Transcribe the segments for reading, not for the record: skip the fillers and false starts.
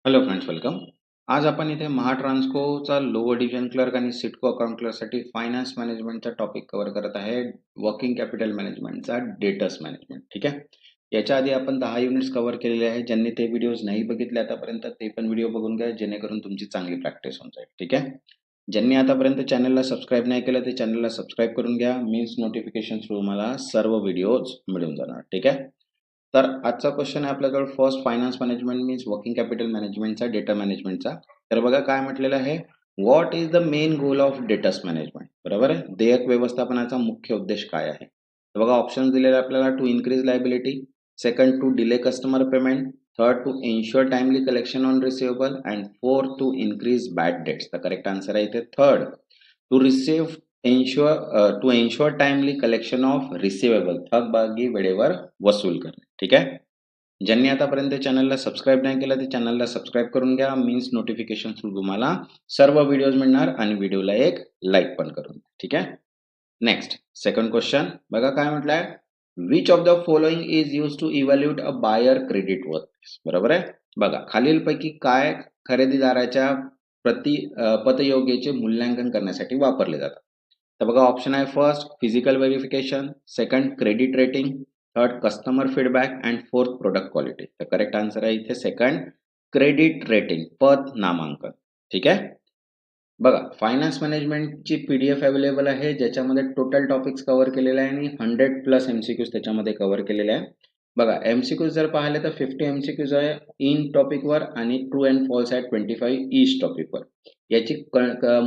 Hello friends, welcome. आज आपण इथे महाट्रान्सकोचा लोअर डिव्हिजन क्लर्क आणि सिटको अकाउंट क्लर्कसाठी फायनान्स मॅनेजमेंटचा टॉपिक कव्हर करत आहे. वर्किंग कॅपिटल मॅनेजमेंटचा डेटर्स मॅनेजमेंट. ठीक आहे. याच्या आधी आपण 10 युनिट्स कव्हर केलेले आहेत. ज्यांनी ते व्हिडिओज नाही बघितले आतापर्यंत ते पण व्हिडिओ बघून घ्या, जेणेकरून तुमची चांगली प्रॅक्टिस होऊन जाईल. ठीक आहे. ज्यांनी आतापर्यंत चॅनलला सबस्क्राईब नाही केलं ते चॅनलला सबस्क्राईब करून घ्या. मीन्स नोटिफिकेशन थ्रू तुम्हाला सर्व व्हिडिओज मिळून जाणार. ठीक आहे. तर आजचा क्वेश्चन आहे आपल्याजवळ first finance management means working capital मॅनेजमेंटचा, डेटा मॅनेजमेंटचा. तर बघा काय म्हटलेलं आहे, what is the main goal of debtors management. बरोबर आहे. देयक व्यवस्थापनाचा मुख्य उद्देश काय आहे. तर बघा ऑप्शन दिलेले आपल्याला, to increase liability, second to delay customer payment, third to ensure timely collection on receivable, and fourth to increase bad debts. तर करेक्ट आन्सर आहे इथे third, to receive to ensure timely collection of receivable, थकबाकी वेळेवर वसूल करणे. ठीक आहे. ज्यांनी आतापर्यंत चॅनलला सबस्क्राईब नाही केलं ते चॅनलला सबस्क्राईब करून घ्या. मीन्स नोटिफिकेशन थ्रू तुम्हाला सर्व व्हिडिओज मिळणार आणि व्हिडिओला एक लाईक पण करून. ठीक आहे. नेक्स्ट सेकंड क्वेश्चन बघा काय म्हटलंय, which of the following is use to evaluate a buyer credit worth. बरोबर आहे. बघा खालीलपैकी काय खरेदीदाराच्या पतयोग्याचे मूल्यांकन करण्यासाठी वापरले जातात. तर बघा ऑप्शन आहे, first physical verification, second credit rating, third customer feedback, and fourth product quality. तर करेक्ट आन्सर आहे इथे सेकंड, क्रेडिट रेटिंग, पत नामांकन. ठीक आहे. बघा फायनान्स मॅनेजमेंटची PDF अवेलेबल आहे, ज्याच्यामध्ये टोटल टॉपिक्स कव्हर केलेले आहे आणि 100+ MCQs त्याच्यामध्ये कव्हर केलेले आहे. बघा MCQs जर पाहिले तर 50 MCQs आहे इन टॉपिकवर आणि ट्रू अँड फॉल्स आहे 25 ईच टॉपिकवर. याची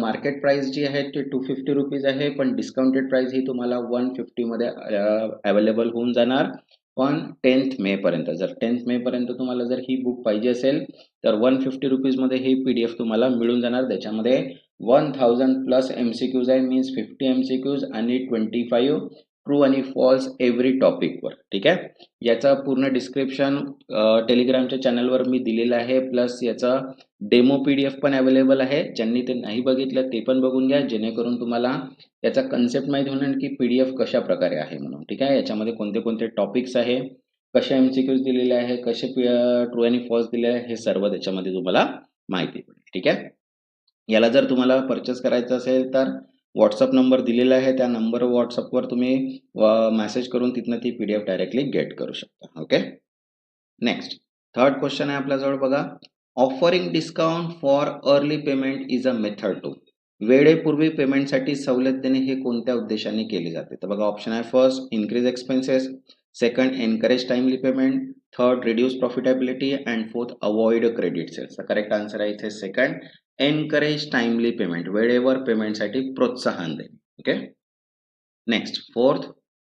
मार्केट प्राइस जी आहे ती 250 रुपीज आहे, पण डिस्काउंटेड प्राइस ही तुम्हाला 150 मध्ये अवेलेबल होऊन जाणार. पण 10th मे पर्यंत, जर 10th मे पर्यंत तुम्हाला जर ही बुक पाहिजे असेल तर 150 रुपीज मध्ये ही PDF तुम्हाला मिळून जाणार. त्याच्यामध्ये 1000+ MCQs आहे, मीन्स 50 MCQs आणि 25 ट्रू आणि फॉल्स एव्हरी टॉपिकवर. ठीक आहे. याचा पूर्ण डिस्क्रिप्शन टेलिग्रामच्या चॅनलवर मी दिलेलं आहे, प्लस याचा डेमो PDF पण अवेलेबल आहे. ज्यांनी ते नाही बघितलं ते पण बघून घ्या, जेणेकरून तुम्हाला याचा कन्सेप्ट माहिती होणार की PDF कशा प्रकारे आहे म्हणून. ठीक आहे. याच्यामध्ये कोणते कोणते टॉपिक्स आहे, कसे MCQs दिलेले आहे, कसे ट्रू आणि फॉल्स दिले आहे, हे सर्व त्याच्यामध्ये तुम्हाला माहिती पडेल. ठीक आहे. याला जर तुम्हाला परचेस करायचं असेल तर व्हॉट्सअप नंबर दिलेला आहे, त्या नंबर व्हॉट्सअपवर तुम्ही मेसेज करून तिथनं ती PDF डायरेक्टली गेट करू शकता. ओके. नेक्स्ट थर्ड क्वेश्चन आहे आपल्याजवळ बघा, offering discount for early payment is a method to. वेळेपूर्वी पेमेंटसाठी सवलत देणे हे कोणत्या उद्देशाने केले जाते. तर बघा ऑप्शन आहे, first increase expenses, second encourage timely payment, third reduce profitability, and fourth avoid credit sales. Correct answer आहे इथे सेकंड, एनकरेज टाइमली पेमेंट, वेळेवर पेमेंटसाठी प्रोत्साहन देणे. Okay. Next fourth,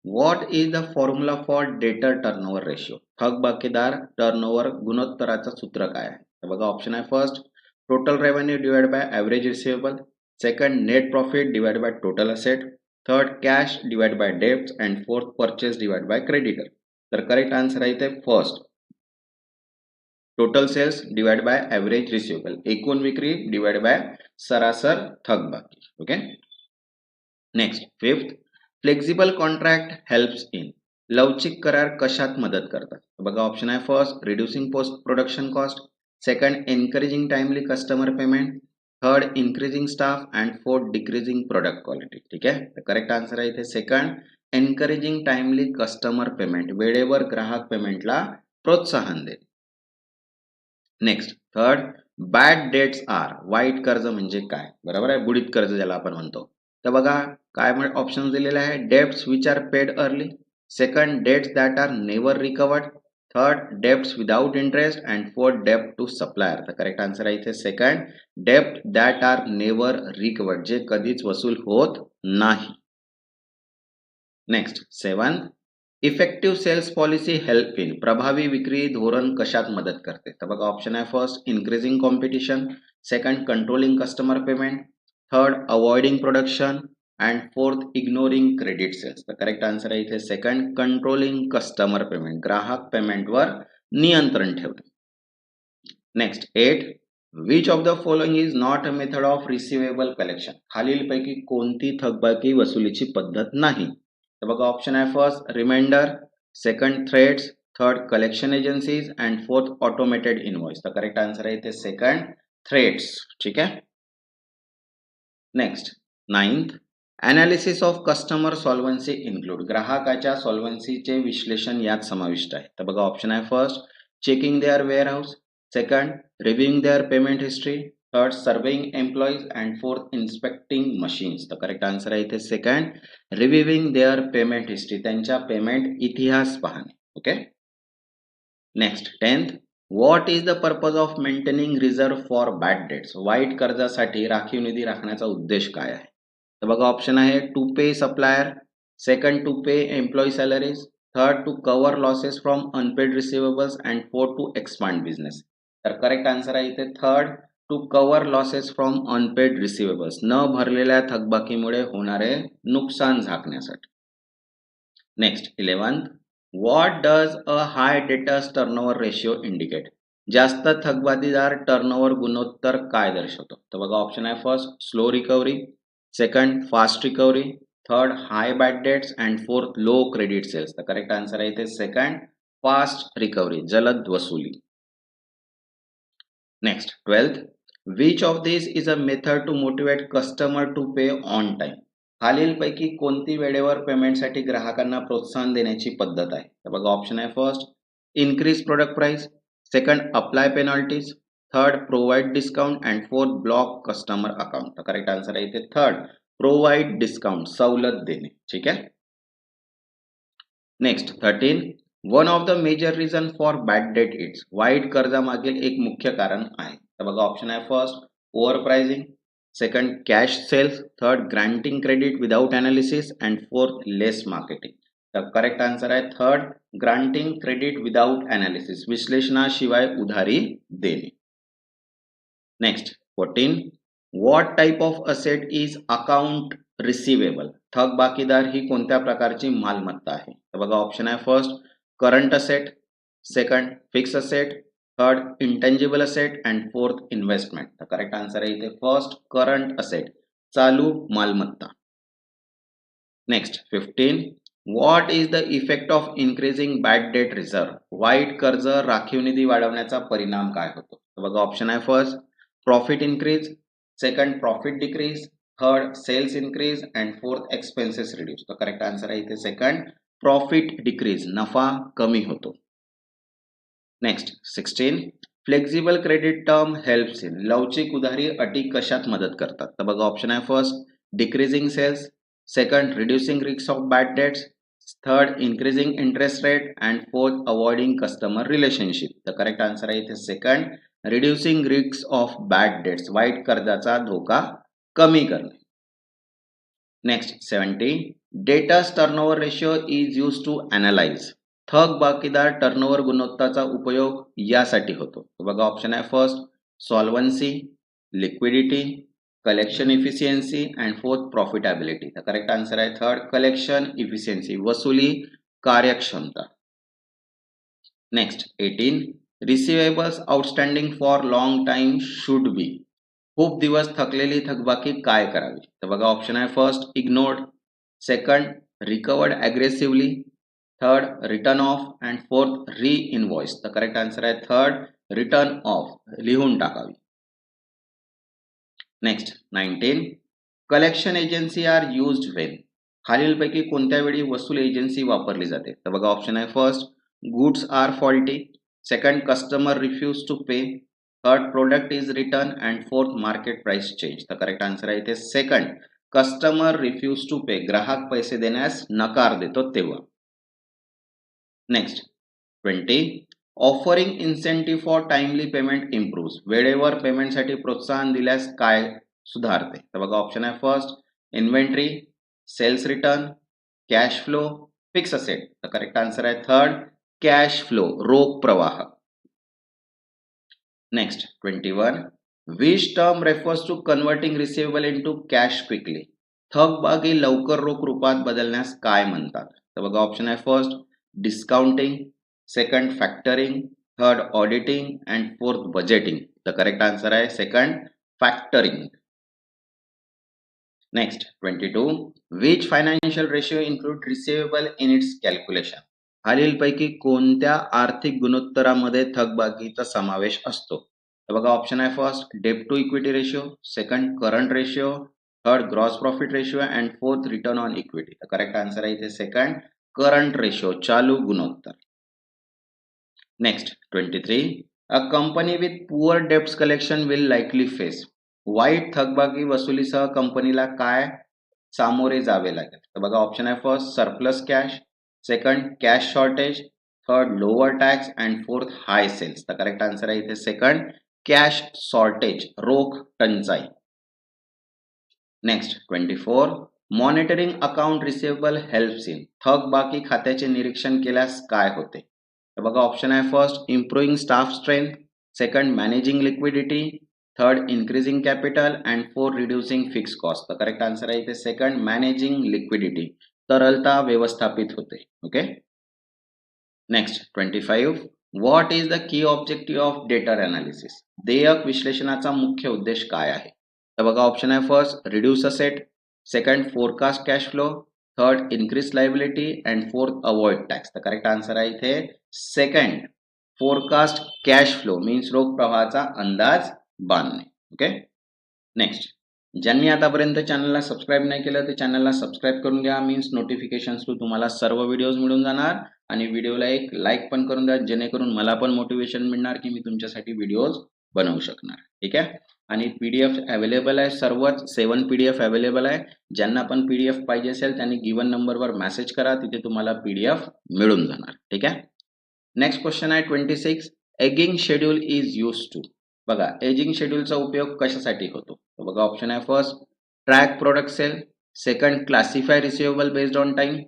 what is the formula for debtor turnover ratio. थकबाकीदार turnover गुणोत्तराचं सूत्र काय आहे. तर बघा ऑप्शन आहे, first total revenue divide by average receivable, second net profit divide by total asset, third cash divide by debts, and fourth purchase divide by creditor. तर correct answer आहे इथे first, total sales divide by average receivable, एकूण विक्री divide by सरासर थकबाकी. Okay. Next fifth, flexible contract helps in. लवचिक करार कशात मदत करतात. बघा ऑप्शन आहे, first reducing post production cost, second encouraging timely customer payment, third increasing staff, and fourth decreasing product quality. ठीक आहे. तर करेक्ट आन्सर आहे इथे second, encouraging timely customer payment, वेळेवर ग्राहक पेमेंटला प्रोत्साहन देणे. Next third, bad debts are. वाईट कर्ज म्हणजे काय. बरोबर आहे, बुडीत कर्ज ज्याला आपण म्हणतो. तर बघा काय ऑप्शन दिलेले आहे, debts which are paid early, second debts that are never recovered, third debts without interest, and fourth डेब्ट टू सप्लायर. तर करेक्ट आन्सर आहे इथे सेकंड, डेब्ट दॅट आर नेव्हर रिकवर्ड, जे कधीच वसूल होत नाही. Next seven, effective sales policy help in. प्रभावी विक्री धोरण कशात मदत करते. तर बघा ऑप्शन आहे, first increasing competition, second controlling customer payment, third avoiding production, and fourth ignoring credit sales. तर करेक्ट आन्सर आहे इथे सेकंड, कंट्रोलिंग कस्टमर पेमेंट, ग्राहक पेमेंटवर नियंत्रण ठेवणे. Next eight, which of the following is not a method of receivable collection. खालीलपैकी कोणती थकबाकी वसुलीची पद्धत नाही. तर बघा ऑप्शन आहे, first reminder, second threads, third collection agencies and fourth automated invoice. तर करेक्ट आन्सर आहे इथे सेकंड थ्रेड्स. ठीक आहे. Next 9th analysis of customer solvency include. ग्राहकाच्या सॉल्व्हन्सीचे विश्लेषण यात समाविष्ट आहे. तर बघा ऑप्शन आहे first checking their warehouse, second reviewing their payment history, third surveying employees and fourth inspecting machines. तर करेक्ट आन्सर आहे इथे second reviewing their payment history. त्यांच्या पेमेंट इतिहास पाहणे. Okay. Next 10th what is the purpose of maintaining reserve for bad debts. वाईट कर्जासाठी राखीव निधी राखण्याचा उद्देश काय आहे. तर बघा ऑप्शन आहे to pay supplier, second to pay employee salaries, third to cover losses from unpaid receivables and fourth to expand business. तर करेक्ट आन्सर आहे इथे third to cover losses from unpaid receivables. न भरलेल्या थकबाकीमुळे होणारे नुकसान झाकण्यासाठी. Next 11th what does a high debtors turnover ratio indicate. जास्त थकबाकीदार टर्नओव्हर गुणोत्तर काय दर्शवतो. तर बघा ऑप्शन आहे first slow recovery, second fast recovery, third high bad debts and fourth low credit sales. तर करेक्ट आन्सर आहे इथे सेकंड फास्ट रिकव्हरी, जलद वसुली. Next 12th which of this is a method to motivate customer to pay on time. खालीलपैकी कोणती वेळेवर पेमेंटसाठी ग्राहकांना प्रोत्साहन देण्याची पद्धत आहे. तर बघा ऑप्शन आहे first increase product price, second apply penalties, third provide discount and fourth block customer account. तर करेक्ट आन्सर आहे इथे थर्ड प्रोव्हाइड डिस्काउंट, सवलत देणे. ठीक आहे. Next 13 one of the major reason for bad debt its. वाईट कर्जामागील एक मुख्य कारण आहे. तर बघा ऑप्शन आहे first over pricing, second cash sales, third granting credit without analysis and fourth less marketing. तर करेक्ट आन्सर आहे third granting credit without analysis, विश्लेषणाशिवाय उधारी देणे. Next 14 what type of asset is account receivable. थकबाकीदार ही कोणत्या प्रकारची मालमत्ता आहे. तर बघा ऑप्शन आहे first current asset, second fix asset, third intangible asset and fourth investment. तर करेक्ट आन्सर आहे इथे फर्स्ट करंट असेट, चालू मालमत्ता. Next 15 what is the effect of increasing bad debt reserve. वाईट कर्ज राखीव निधी वाढवण्याचा परिणाम काय होतो. तर बघा ऑप्शन आहे first profit increase, second profit decrease, third sales increase and fourth expenses reduce. तर करेक्ट आन्सर आहे इथे सेकंड प्रॉफिट डिक्रीज, नफा कमी होतो. Next 16 flexible credit term helps in. लवचिक उधारी अटी कशात मदत करतात. तर बघा ऑप्शन आहे first decreasing sales, second reducing risk of bad debts, third increasing interest rate and fourth avoiding customer relationship. तर करेक्ट आन्सर आहे इथे second reducing risk of bad debts, वाईट कर्जाचा धोका कमी करणे. Next 17 debtors turnover ratio is use to analyse. थकबाकीदार turnover गुणोत्तराचा उपयोग यासाठी होतो. बघा ऑप्शन आहे first solvency, liquidity, collection efficiency and fourth profitability. तर करेक्ट आन्सर आहे थर्ड कलेक्शन इफिशियन्सी, वसुली कार्यक्षमता. Next 18 receivables outstanding for long time should be. खूप दिवस थकलेली थकबाकी काय करावी. तर बघा ऑप्शन आहे first ignored, second recovered aggressively, third return off and fourth re invoice. तर करेक्ट आन्सर आहे थर्ड रिटर्न ऑफ, लिहून टाकावी. Next 19 collection agency are used when. खालीलपैकी कोणत्या वेळी वसूल एजन्सी वापरली जाते. तर बघा ऑप्शन आहे first goods are faulty, second customer refuse to pay, third product is return and fourth market price change. तर करेक्ट आन्सर आहे इथे second customer refuse to pay, ग्राहक पैसे देण्यास नकार देतो तेव्हा. Next 20 offering incentive for timely payment improves. वेळेवर पेमेंटसाठी प्रोत्साहन दिल्यास काय सुधारते. तर बघा ऑप्शन आहे first inventory, sales return, cash flow, fix asset. तर करेक्ट आन्सर आहे थर्ड कॅश फ्लो, रोख प्रवाह. Next 21 which term refers to converting receivable into cash quickly. थकबाकी लवकर रोख रूपात बदलण्यास काय म्हणतात. तर बघा ऑप्शन आहे first discounting, second factoring, third auditing and fourth budgeting. तर करेक्ट आन्सर आहे second factoring. Next 22 which financial ratio include receivable in its calculation. खालीलपैकी कोणत्या आर्थिक गुणोत्तरामध्ये थकबाकीचा समावेश असतो? तर बघा ऑप्शन आहे first debt to equity ratio, second current ratio, third gross profit ratio and fourth return on equity. तर करेक्ट आन्सर आहे इथे सेकंड करंट रेशियो, चालू गुणोत्तर. Next 23. A company with poor डेप्ट कलेक्शन विल लाईकली फेस. वाईट थकबाकी वसुलीसह कंपनीला काय सामोरे जावे लागेल? तर बघा ऑप्शन आहे first surplus cash, second cash shortage, third lower tax and fourth high sales. तर करेक्ट आन्सर आहे इथे सेकंड कॅश शॉर्टेज, रोख टंचाई. Next 24. Monitoring account receivable helps in. थकबाकी खात्याचे निरीक्षण केल्यास काय होते? तर बघा ऑप्शन आहे first improving staff strength, second managing liquidity, third increasing capital and fourth reducing fix cost. तर करेक्ट आन्सर आहे इथे सेकंड मॅनेजिंग लिक्विडिटी, तरलता व्यवस्थापित होते. Okay. Next 25. What is the key objective of डेटर अनालिसिस. देयक विश्लेषणाचा मुख्य उद्देश काय आहे? तर बघा ऑप्शन आहे first reduce asset, second forecast cash flow, third increase liability and fourth avoid tax. तर करेक्ट आन्सर आहे इथे second forecast cash flow means रोख प्रवाहाचा अंदाज बांधणे. ओके. नेक्स्ट, ज्यांनी आतापर्यंत चॅनलला सबस्क्राईब नाही केलं ते चॅनलला सबस्क्राईब करून घ्या, मीन्स नोटिफिकेशन थ्रू तुम्हाला सर्व व्हिडिओज मिळून जाणार. आणि व्हिडिओला एक लाईक पण करून द्या, जेणेकरून मला पण मोटिवेशन मिळणार की मी तुमच्यासाठी व्हिडिओज बनवू शकणार. ठीक आहे. आणि पीडीएफ अवेलेबल आहे, सर्वच 7 पीडीएफ अवेलेबल आहे. ज्यांना पण पीडीएफ पाहिजे असेल त्यांनी गिवन नंबरवर मेसेज करा, तिथे तुम्हाला पीडीएफ मिळून जाणार. ठीक आहे. नेक्स्ट क्वेश्चन आहे 26. Aging schedule is use to. बघा एजिंग शेड्यूलचा उपयोग कशासाठी होतो? तर बघा ऑप्शन आहे first track product sale, second classify receivable based on time,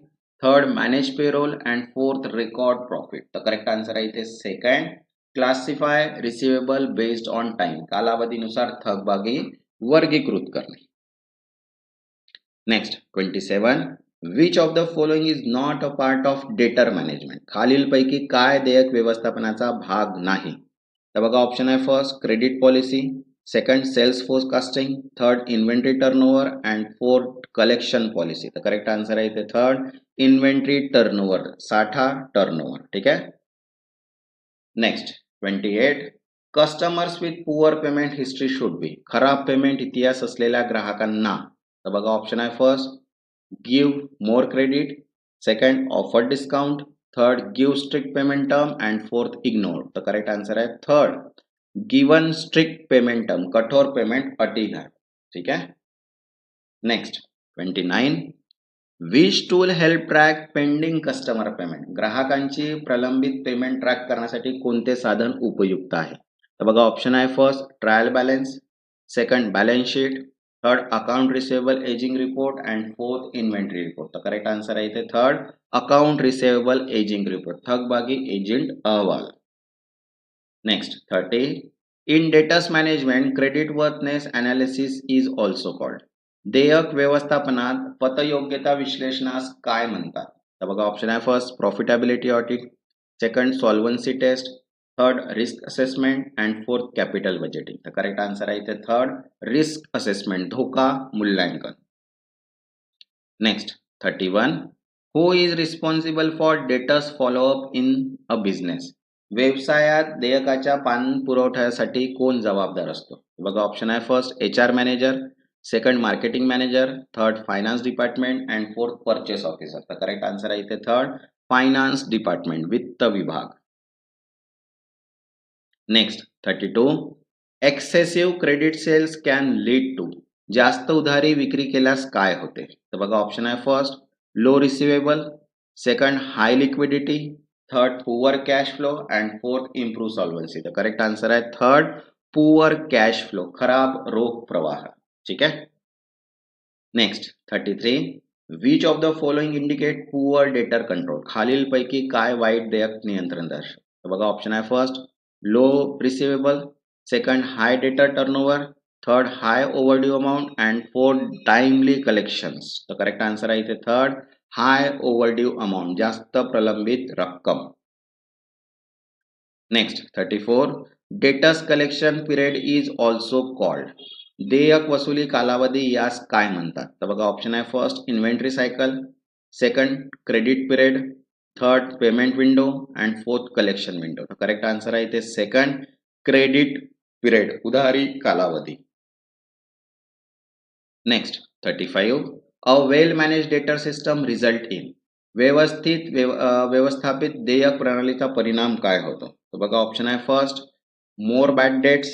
third manage payroll and fourth record profit. तर करेक्ट आन्सर आहे इथे second classify receivable based on time, कालावधीनुसार थकबाकी वर्गीकृत करणे. Next 27. Which of the following is not a part of debtor management. खालीलपैकी काय देयक व्यवस्थापनाचा भाग नाही? तर बघा ऑप्शन आहे first credit policy, second sales forecasting, third inventory turnover and fourth collection policy. तर करेक्ट आन्सर आहे इथे थर्ड इन्व्हेंटरी टर्नओव्हर, साठा टर्नओव्हर. ठीक आहे. Next 28. Customers with poor payment history should be. खराब पेमेंट इतिहास असलेल्या ग्राहकांना. तर बघा ऑप्शन आहे first give more credit, second offer discount, third give strict payment term and fourth ignore. तर करेक्ट आन्सर आहे third given strict payment term, कठोर पेमेंट अटी घ्या. ठीक आहे. Next 29. Which tool help track pending customer payment. ग्राहकांची प्रलंबित payment track करण्यासाठी कोणते साधन उपयुक्त आहे? तर बघा ऑप्शन आहे first trial balance, second balance sheet, third account receivable ageing report and fourth inventory report. तर करेक्ट आन्सर आहे इथे third account receivable ageing report, थकबाकी एजंट अहवाल. Next 30. In debtors management credit वर्थनेस analysis is also called. देयक व्यवस्थापनात पतयोग्यता विश्लेषणास काय म्हणतात? तर बघा ऑप्शन आहे first profitability audit, second solvency test, third risk assessment and fourth capital budgeting. तर करेक्ट आन्सर आहे इथे थर्ड रिस्क असेसमेंट, धोका मूल्यांकन. Next 31. Who is responsible for debtors follow up in a business. व्यवसायात देयकाच्या पाणपुरवठ्यासाठी कोण जबाबदार असतो? बघा ऑप्शन आहे first H R manager, second marketing manager, third finance department and fourth purchase officer. तर करेक्ट आन्सर आहे इथे थर्ड फायनान्स डिपार्टमेंट, वित्त विभाग. Next 32. Excessive credit sales can lead to. जास्त उधारी विक्री केल्यास काय होते? तर बघा ऑप्शन आहे first low receivable, second high liquidity, third poor cash flow and fourth improve solvency. तर करेक्ट आन्सर आहे थर्ड पुअर कॅश फ्लो, खराब रोख प्रवाह. ठीक आहे. Next 33. Which of the following indicate poor debtor control. खालीलपैकी काय वाईट देयक नियंत्रण दर्शवते? तर बघा ऑप्शन आहे first low receivable, second high debtor turnover, third high overdue amount and fourth timely collections. तर करेक्ट आन्सर आहे इथे थर्ड हाय ओव्हरड्यू अमाउंट, जास्त प्रलंबित रक्कम. Next 34. Debtors collection period is also called. देयक वसुली कालावधी यास काय म्हणतात? तर बघा ऑप्शन आहे first inventory cycle, second credit period, third payment window and fourth collection window. Correct answer आहे इथे सेकंड क्रेडिट पिरियड, उधारी कालावधी. नेक्स्ट 35. अ वेल मॅनेज डेटर सिस्टम रिझल्ट इन. व्यवस्थापित देयक प्रणालीचा परिणाम काय होतो? तर बघा ऑप्शन आहे first more bad debts,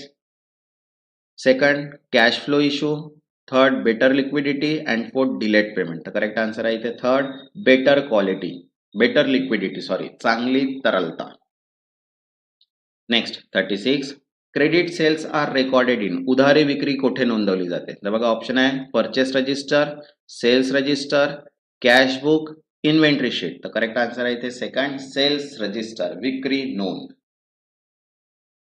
second cash flow issue, third better liquidity and fourth delayed payment. तर करेक्ट आन्सर आहे इथे थर्ड बेटर लिक्विडिटी चांगली तरलता. Next 36. Credit sales are recorded in. उधारी विक्री कोठे नोंदवली जाते? तर बघा ऑप्शन आहे purchase register, sales register, cash book, inventory sheet. तर करेक्ट आन्सर आहे इथे सेकंड सेल्स रजिस्टर, विक्री नोंद.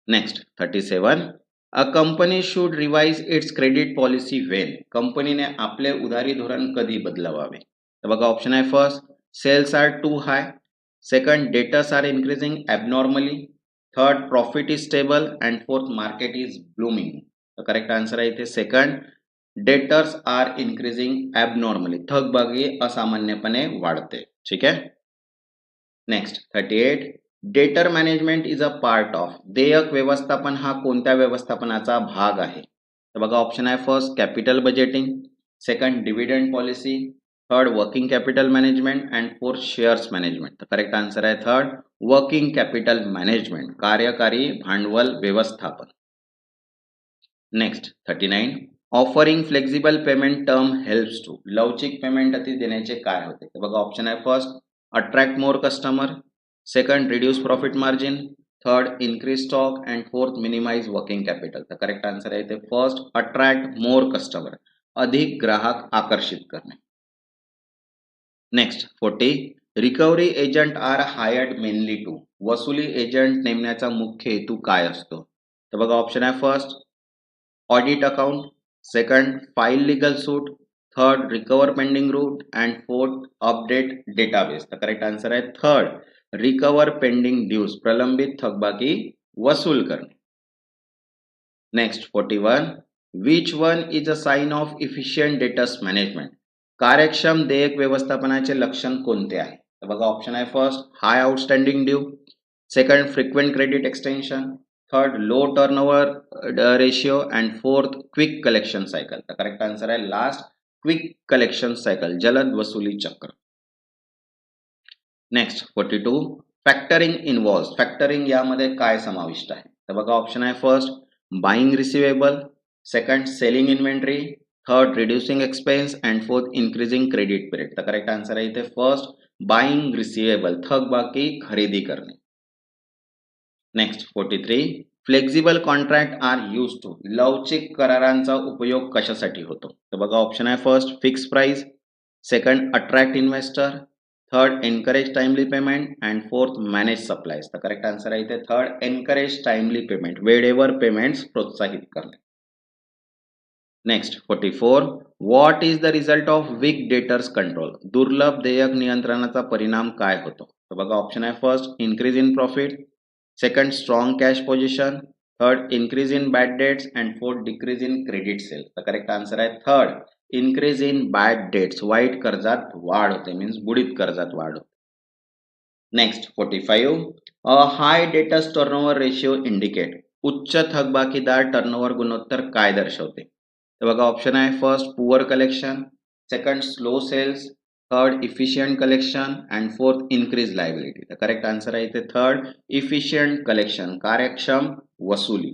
Next 37. A company should revise it's credit policy Wien. कंपनीने आपले उधारी धोरण कधी बदलावावे? तर बघा ऑप्शन आहे first sales are too high, second debtors are increasing abnormally, third profit is stable and fourth market is blooming. तर करेक्ट आन्सर आहे इथे second debtors are increasing abnormally, थकबाकी असामान्यपणे वाढते. ठीक आहे. Next 38. Debtor management is a part of. देयक व्यवस्थापन हा कोणत्या व्यवस्थापनाचा भाग आहे? तर बघा ऑप्शन आहे first capital budgeting, second dividend policy, third working capital management and fourth shares management. तर करेक्ट आन्सर आहे थर्ड वर्किंग कॅपिटल मॅनेजमेंट, कार्यकारी भांडवल व्यवस्थापन. Next 39. Offering flexible payment term helps to. लवचिक पेमेंट अति देण्याचे काय होते? तर बघा ऑप्शन आहे first attract more customer, second reduce profit margin, third increase stock and fourth minimize working capital. तर करेक्ट आन्सर आहे इथे फर्स्ट अट्रॅक्ट मोर कस्टमर, अधिक ग्राहक आकर्षित करणे. Next 40. Recovery agent are hired mainly to. वसुली एजंट नेमण्याचा मुख्य हेतू काय असतो? तर बघा ऑप्शन आहे first audit account, second file legal suit, third recover pending root and fourth update database. तर करेक्ट आन्सर आहे थर्ड रिकवर पेंडिंग ड्यूज, प्रलंबित थकबाकी वसूल करणे. Next 41. Which one is a sign of efficient debtors management. कार्यक्षम देयक व्यवस्थापनाचे लक्षण कोणते आहे? तर बघा ऑप्शन आहे first high outstanding due, second frequent credit extension, third low turnover ratio and fourth quick collection cycle. तर करेक्ट आन्सर आहे लास्ट क्विक कलेक्शन सायकल, जलद वसुली चक्र. नेक्स्ट 42. Factoring involves. फॅक्टरिंग यामध्ये काय समाविष्ट आहे? तर बघा ऑप्शन आहे first buying receivable, second selling inventory, third reducing expense and fourth increasing credit period. तर करेक्ट आन्सर आहे इथे फर्स्ट बाइंग रिसिवेबल, थकबाकी खरेदी करणे. Next 43. Flexible contract are use to. लवचिक करारांचा उपयोग कशासाठी होतो? तर बघा ऑप्शन आहे first fix price, second attract investor, third encourage timely payment and fourth manage supplies. तर करेक्ट आन्सर आहे इथे थर्ड एनकरेज टाइमली पेमेंट, वेळेवर पेमेंट्स प्रोत्साहित करणे. Next 44. What is the result of weak debtors control. दुर्लभ देयक नियंत्रणाचा परिणाम काय होतो? तर बघा ऑप्शन आहे first increase in profit, second strong cash position, third increase in bad debts and fourth decrease in credit sale. तर करेक्ट आन्सर आहे third increase in bad debts, वाईट कर्जात वाढ होते, मीन्स बुडीत कर्जात वाढ होते. Next 45. High debtors turnover ratio indicate. उच्च थकबाकीदार टर्नओव्हर गुणोत्तर काय दर्शवते? तर बघा ऑप्शन आहे first poor collection, second slow sales, third efficient collection and fourth increase liability. तर करेक्ट आन्सर आहे इथे थर्ड इफिशियंट कलेक्शन, कार्यक्षम वसुली.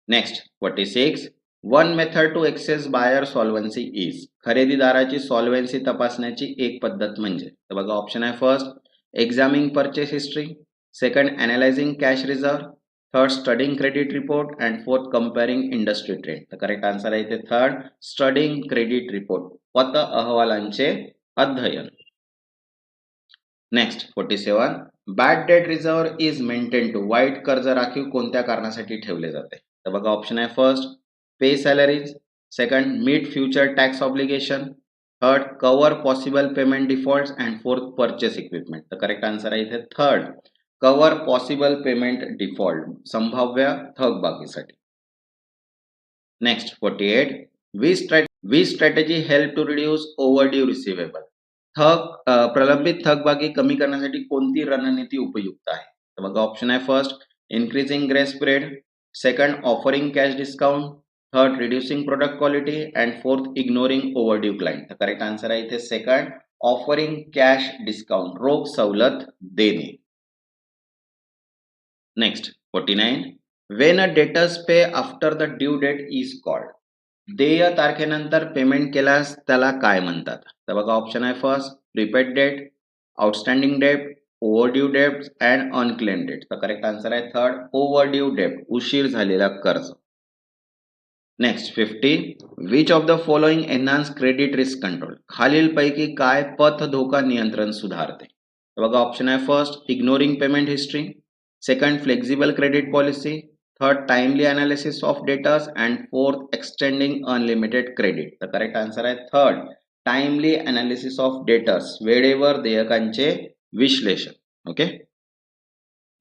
Next 46. One method to assess buyer solvency is. खरेदीदाराची सॉल्व्हन्सी तपासण्याची एक पद्धत म्हणजे? तर बघा ऑप्शन आहे first examining purchase history, second analysing cash reserve, third studying credit report and fourth comparing industry trend. तर करेक्ट आन्सर आहे इथे थर्ड स्टडिंग क्रेडिट रिपोर्ट, पत अहवालांचे अध्ययन. Next 47. Bad debt reserve is maintain to. वाईट कर्ज राखीव कोणत्या कारणासाठी ठेवले जाते? तर बघा ऑप्शन आहे first pay salaries, second meet future tax obligation, third cover possible payment default and fourth purchase equipment. तर करेक्ट आन्सर आहे इथे third cover possible payment default, संभाव्य थकबाकीसाठी. Next 48. We strategy help to reduce overdue receivable. प्रलंबित थकबाकी कमी करण्यासाठी कोणती रणनीती उपयुक्त आहे? तर बघा ऑप्शन आहे first increasing grace period, second offering cash discount, third reducing product quality and fourth ignoring overdue client. तर करेक्ट आन्सर आहे इथे सेकंड ऑफरिंग कॅश डिस्काउंट, रोख सवलत देणे. Next 49 when a debtors pay after the due date is called. देय तारखेनंतर payment केल्यास त्याला काय म्हणतात? तर बघा ऑप्शन आहे first prepaid debt, outstanding debt, overdue debt and unclaim debt. तर करेक्ट आन्सर आहे थर्ड ओव्हरड्यू डेट, उशीर झालेला कर्ज. Next 50 which of the following enhance credit risk control. खालीलपैकी काय पथ धोका नियंत्रण सुधारते? तर बघा ऑप्शन आहे first ignoring payment history, second flexible credit policy, third timely analysis of debtors and fourth extending unlimited credit. तर करेक्ट आन्सर आहे third timely analysis of debtors, वेळेवर देयकांचे विश्लेषण. ओके.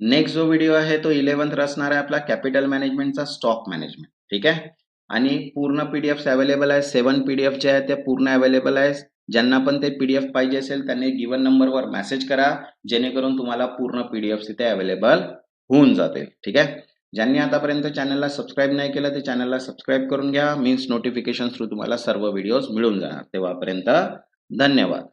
नेक्स्ट जो व्हिडिओ आहे तो 11th असणार आहे आपला कॅपिटल मॅनेजमेंटचा स्टॉक मॅनेजमेंट. ठीक आहे. आणि पूर्ण पीडीएफ अवेलेबल आहे. 7 पीडीएफ जे आहे ते पूर्ण अवेलेबल आहे. ज्यांना पण ते पीडीएफ पाहिजे असेल त्यांनी गिवन नंबरवर मेसेज करा, जेणेकरून तुम्हाला पूर्ण पीडीएफ तिथे अवेलेबल होऊन जाते. ठीक आहे. ज्यांनी आतापर्यंत चॅनलला सबस्क्राईब नाही केलं ते चॅनलला सबस्क्राईब करून घ्या. मीन्स नोटिफिकेशन थ्रू तुम्हाला सर्व व्हिडिओज मिळून जाणार. तेव्हापर्यंत धन्यवाद.